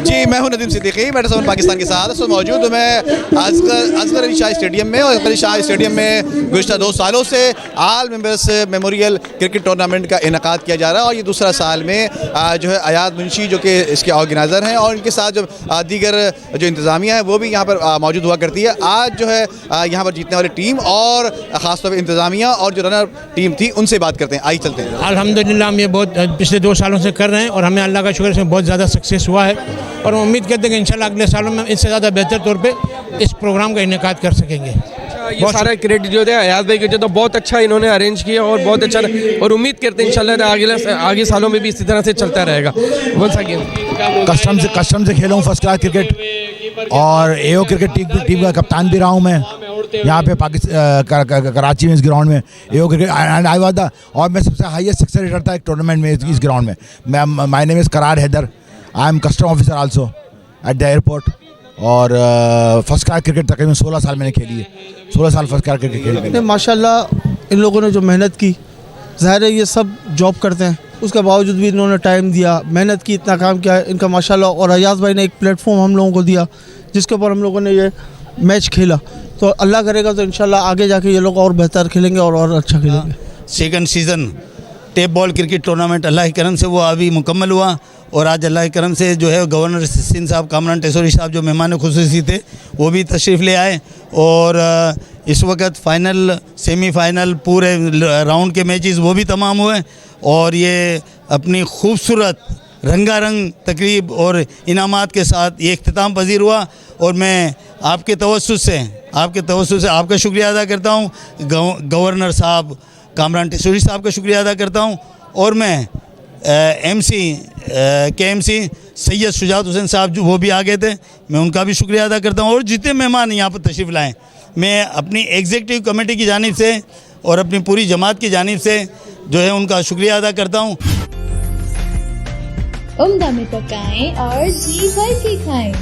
जी, मैं हूं नदीम सिद्दीकी, मैं टेलीविजन पाकिस्तान के साथ इस वक्त मौजूद हूं मैं असगर अली शाह स्टेडियम में। और असगर अली शाह स्टेडियम में गुज़श्ता 2 सालों से आल मेंबर्स मेमोरियल क्रिकेट टूर्नामेंट का इनेकाद किया जा रहा है और ये दूसरा साल में जो है अयाद मुंशी जो कि इसके ऑर्गेनाइज़र हैं और इनके साथ जो दीगर जो इंतज़ामिया है वो भी यहाँ पर मौजूद हुआ करती है। आज जो है यहाँ पर जीतने वाली टीम और ख़ासतौर पर इंतज़ामिया और जो रनर टीम थी उनसे बात करते हैं। आइए चलते हैं। अल्हम्दुलिल्लाह हम ये बहुत पिछले 2 सालों से कर रहे हैं और हमें अल्लाह का शुक्र इसमें बहुत ज़्यादा सक्सेस हुआ है और हम उम्मीद करते हैं कि इंशाल्लाह अगले सालों में इससे ज़्यादा बेहतर तौर पे इस प्रोग्राम का इनेकाद कर सकेंगे। ये सारा क्रेडिट जो है अयाज भाई के जो तो बहुत अच्छा इन्होंने अरेंज किया और बहुत अच्छा, और उम्मीद करते हैं इंशाल्लाह आगे सालों में भी इसी तरह से चलता रहेगा। वंस अगेन कस्टम से खेला हूँ फर्स्ट क्लास क्रिकेट और एओ क्रिकेट टीम का कप्तान भी रहा हूँ मैं यहाँ पे पाकिस्तान कराची में इस ग्राउंड में एओ cricket and I was the, और मैं सबसे हाईएस्ट सिक्सर हिटर था एक टूर्नामेंट में इस ग्राउंड में। My name is Karar Haider, I am custom officer also at the airport. और फर्स्ट क्लास क्रिकेट तकरीबन 16 साल मैंने खेली है, 16 साल फर्स्ट क्लास क्रिकेट खेली। माशाल्लाह इन लोगों ने जो मेहनत की, ज़ाहिर है ये सब जॉब करते हैं, उसके बावजूद भी इन्होंने टाइम दिया, मेहनत की, इतना काम किया इनका माशाल्लाह। और अयाज भाई ने एक प्लेटफॉर्म हम लोगों को दिया जिसके ऊपर हम लोगों ने ये मैच खेला, तो अल्लाह करेगा तो इंशाल्लाह आगे जाके ये लोग और बेहतर खेलेंगे और अच्छा खेलेंगे। Second season tape ball cricket tournament अल्लाह के करम से वो अभी मुकम्मल हुआ और आज अल्लाह के करम से जो है गवर्नर सिंध साहब, कामरान टेसोरी साहब जो मेहमान खुसूसी थे वो भी तशरीफ़ ले आए और इस वक्त फ़ाइनल सेमीफ़ाइनल पूरे राउंड के मैचेस वो भी तमाम हुए और ये अपनी खूबसूरत रंगारंग तकरीब और इनामात के साथ ये इख्तिताम पजीर हुआ। और मैं आपके तवस्सुस से आपका शुक्रिया अदा करता हूँ, गवर्नर साहब कामरान टेसोरी साहब का शुक्रिया अदा करता हूँ और मैं KMC सैयद शुजात हुसैन साहब जो वो भी आ गए थे, मैं उनका भी शुक्रिया अदा करता हूँ और जितने मेहमान यहाँ पर तशरीफ़ लाएँ मैं अपनी एग्जीक्यूटिव कमेटी की जानिब से और अपनी पूरी जमात की जानिब से जो है उनका शुक्रिया अदा करता हूँ। उम्दा में पकाएं और जी भर के खाएं।